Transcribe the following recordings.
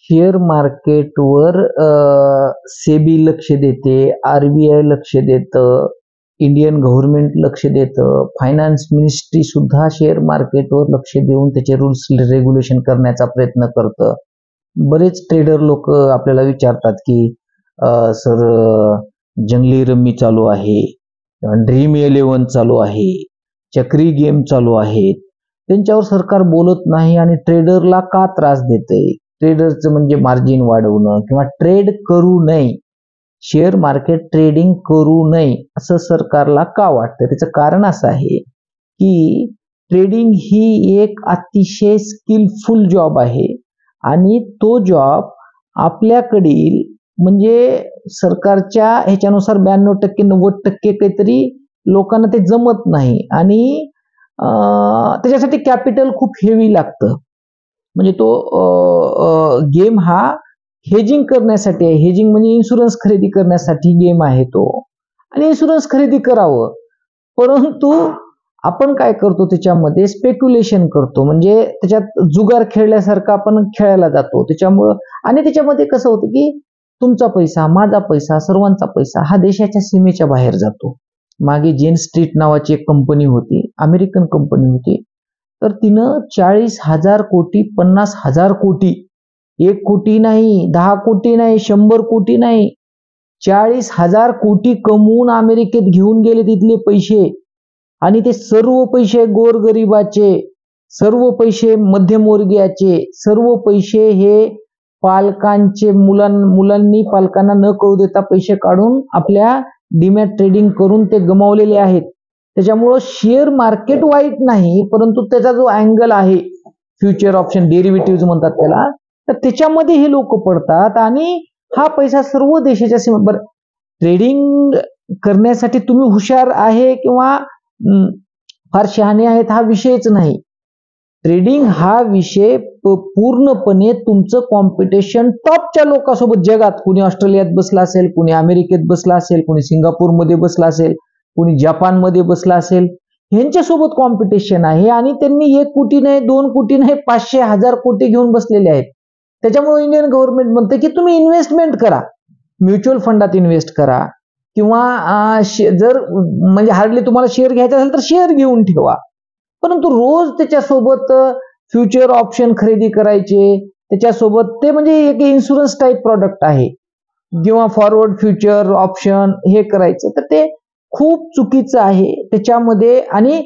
Share मार्केटवर SEBI लक्ष देते, RBI लक्ष देतं, इंडियन गव्हर्नमेंट लक्ष देतं, फायनान्स मिनिस्ट्री सुद्धा शेअर मार्केटवर लक्ष देऊन त्याचे रूल्स रेग्युलेशन करण्याचा प्रयत्न करतं. बरेच ट्रेडर लोक आपल्याला विचारतात की सर जंगली रम्मी चालू आहे, ड्रीम 11 चालू आहे, चक्री गेम चालू आहेत, त्यांच्यावर सरकार बोलत नाही आणि ट्रेडरला का त्रास देते? ट्रेडरचं म्हणजे मार्जिन वाढवणं किंवा ट्रेड करू नये, शेअर मार्केट ट्रेडिंग करू नये असं सरकारला का वाटतं? त्याचं कारण असं आहे की ट्रेडिंग ही एक अतिशय स्किलफुल जॉब आहे आणि तो जॉब आपल्याकडील म्हणजे सरकारच्या ह्याच्यानुसार 92% 90% काहीतरी लोकांना ते जमत नाही आणि त्याच्यासाठी कॅपिटल खूप हेवी लागतं. म्हणजे तो गेम हा हेजिंग करण्यासाठी आहे. हेजिंग म्हणजे इन्शुरन्स खरेदी करण्यासाठी गेम आहे तो, आणि इन्शुरन्स खरेदी करावं, परंतु आपण काय करतो त्याच्यामध्ये स्पेक्युलेशन करतो, म्हणजे त्याच्यात जुगार खेळल्यासारखं आपण खेळायला जातो त्याच्यामुळं. आणि त्याच्यामध्ये कसं होतं की तुमचा पैसा, माझा पैसा, सर्वांचा पैसा हा देशाच्या सीमेच्या बाहेर जातो. मागे जेन स्ट्रीट नावाची एक कंपनी होती, अमेरिकन कंपनी होती, तर तिनं 40,000 कोटी 50,000 कोटी, 1 कोटी नाही, 10 कोटी नाही, 100 कोटी नाही, 40,000 कोटी कमवून अमेरिकेत घेऊन गेले तिथले पैसे. आणि ते सर्व पैसे गोरगरिबाचे, सर्व पैसे मध्यमवर्गीयाचे, सर्व पैसे हे पालकांचे, मुलांनी पालकांना न कळू देता पैसे काढून आपल्या डीमॅट ट्रेडिंग करून ते गमावलेले आहेत. त्याच्यामुळं शेअर मार्केट वाईट नाही, परंतु त्याचा जो अँगल आहे, फ्युचर ऑप्शन डेरिव्हेटिव्ह म्हणतात त्याला, तर त्याच्यामध्ये हे लोक पडतात आणि हा पैसा सर्व देशाच्या सीमेवर. ट्रेडिंग करण्यासाठी तुम्ही हुशार आहे किंवा फार शहाणे आहेत हा विषयच नाही. ट्रेडिंग हा विषय पूर्णपणे तुमचं कॉम्पिटिशन टॉपच्या लोकांसोबत जगात, कुणी ऑस्ट्रेलियात बसला असेल, कुणी अमेरिकेत बसला असेल, कुणी सिंगापूरमध्ये बसला असेल, कुणी जपानमध्ये बसला असेल, ह्यांच्यासोबत कॉम्पिटिशन आहे. आणि त्यांनी 1 कोटी नाही, 2 कोटी नाही, 500,000 कोटी घेऊन बसलेले आहेत. त्याच्यामुळे इंडियन गव्हर्नमेंट म्हणते की तुम्ही इन्व्हेस्टमेंट करा, म्युच्युअल फंडात इन्व्हेस्ट करा, किंवा जर म्हणजे हार्डली तुम्हाला शेअर घ्यायचा असेल तर शेअर घेऊन ठेवा, परंतु रोज त्याच्यासोबत फ्युचर ऑप्शन खरेदी करायचे, त्याच्यासोबत ते म्हणजे एक इन्शुरन्स टाईप प्रॉडक्ट आहे, किंवा फॉरवर्ड फ्युचर ऑप्शन हे करायचं, तर ते खूप चुकीचं आहे त्याच्यामध्ये. आणि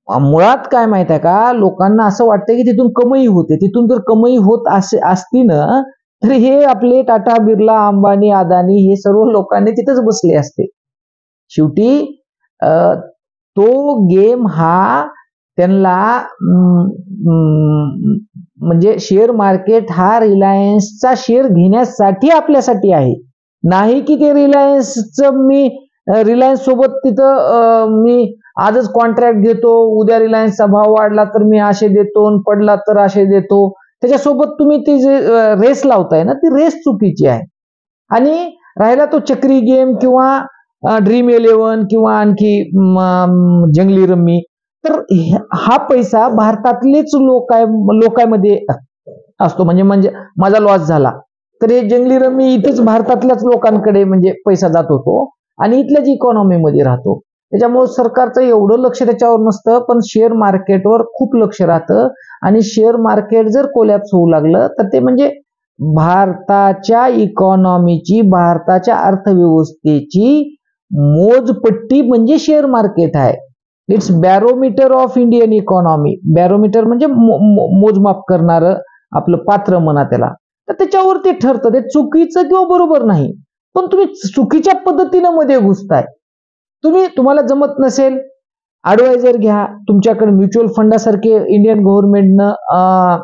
मुळात काय माहित आहे का, लोकांना असं वाटतं की तिथून कमाई होते. तिथून जर कमाई होत असती ना, तर हे आपले टाटा, बिर्ला, अंबानी, अदानी हे सर्व लोकांनी तिथेच बसले असते. शेवटी तो गेम हा त्यांना म्हणजे शेअर मार्केट हा रिलायन्सचा शेअर घेण्यासाठी आपल्यासाठी आहे, नाही की ते रिलायन्सचं मी रिलायन्स सोबत तिथं मी आजच कॉन्ट्रॅक्ट घेतो, उद्या रिलायन्सचा भाव वाढला तर मी असे देतो, पडला तर असे देतो, त्याच्यासोबत तुम्ही ती जे रेस लावताय ना, ती रेस चुकीची आहे. आणि राहिला तो चक्री गेम किंवा ड्रीम 11 किंवा आणखी जंगली रम्मी, तर हा पैसा भारतातलेच लोकांमध्ये असतो. म्हणजे माझा लॉस झाला तर हे जंगली रम्मी इथेच भारतातल्याच लोकांकडे म्हणजे पैसा जात होतो आणि इथल्याच इकॉनॉमीमध्ये राहतो. त्याच्यामुळे सरकारचं एवढं लक्ष त्याच्यावर नसतं, पण शेअर मार्केटवर खूप लक्ष राहतं. आणि शेअर मार्केट जर कोलॅप्स होऊ लागलं तर ते म्हणजे भारताच्या इकॉनॉमीची, भारताच्या अर्थव्यवस्थेची मोजपट्टी म्हणजे शेअर मार्केट आहे. It's barometer of Indian economy. Barometer म्हणजे मोजमाप करणारं आपलं पात्र म्हणा त्याला. तर त्याच्यावर ते ठरतं, ते चुकीचं किंवा बरोबर नाही. पण तुम्ही चुकीच्या पद्धतीनं मध्ये घुसताय. तुम्हाला जमत नसेल, ऍडवायझर घ्या. तुमच्याकडे म्युच्युअल फंडासारखे इंडियन गव्हर्नमेंटनं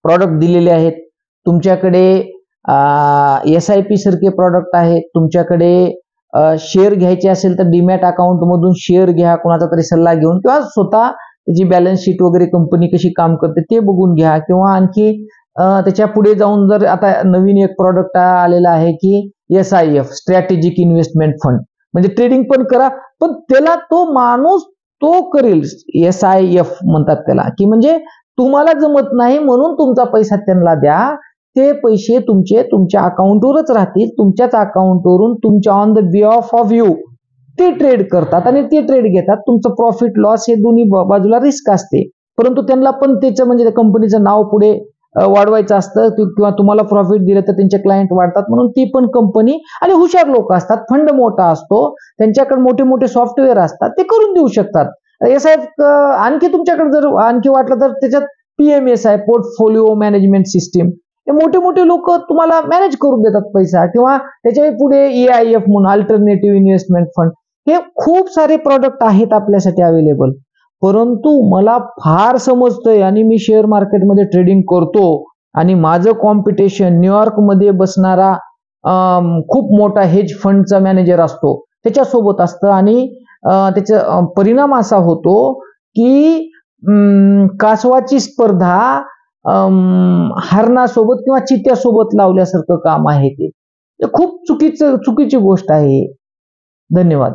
प्रॉडक्ट दिलेले आहेत, तुमच्याकडे SIP सारखे प्रॉडक्ट आहेत, तुमच्याकडे शेअर घ्यायचे असेल तर डीमॅट अकाउंट मधून शेअर घ्या, कोणाचा तरी सल्ला घेऊन, किंवा स्वतः त्याची बॅलन्स शीट वगैरे कंपनी कशी काम करते ते बघून घ्या. किंवा आणखी त्याच्या पुढे जाऊन जर आता नवीन एक प्रॉडक्ट आलेला आहे की SIF, स्ट्रॅटेजिक इन्व्हेस्टमेंट फंड, म्हणजे ट्रेडिंग पण करा, पण त्याला तो माणूस तो करेल. SIF म्हणतात त्याला, की म्हणजे तुम्हाला जमत नाही म्हणून तुमचा पैसा त्यांना द्या, ते पैसे तुमच्या अकाउंटवरच राहतील, तुमच्याच अकाउंटवरून तुमच्या on the behalf of you ते ट्रेड करतात आणि ते ट्रेड घेतात. तुमचं प्रॉफिट लॉस हे दोन्ही बाजूला रिस्क असते, परंतु त्यांना पण त्याचं म्हणजे कंपनीचं नाव पुढे वाढवायचं असतं किंवा तुम्हाला प्रॉफिट दिलं तर त्यांचे क्लायंट वाढतात, म्हणून ती पण कंपनी आणि हुशार लोक असतात, फंड मोठा असतो, त्यांच्याकडे मोठे मोठे सॉफ्टवेअर असतात, ते करून देऊ शकतात. SIF आणखी तुमच्याकडे जर आणखी वाटलं तर त्याच्यात PMS आहे, पोर्टफोलिओ मॅनेजमेंट सिस्टीम, हे मोठे मोठे लोक तुम्हाला मॅनेज करून देतात पैसा, किंवा त्याच्याही पुढे EIF म्हणून अल्टरनेटिव्ह इन्व्हेस्टमेंट फंड, हे खूप सारे प्रॉडक्ट आहेत आपल्यासाठी अवेलेबल. परंतु मला फार समजतंय आणि मी शेअर मार्केटमध्ये ट्रेडिंग करतो आणि माझं कॉम्पिटिशन न्यूयॉर्कमध्ये बसणारा खूप मोठा हेज फंडचा मॅनेजर असतो त्याच्यासोबत असतं, आणि त्याचा परिणाम असा होतो की कासवाची स्पर्धा हरणासोबत किंवा चित्त्यासोबत लावल्यासारखं काम आहे ते खूप चुकीची गोष्ट आहे. धन्यवाद.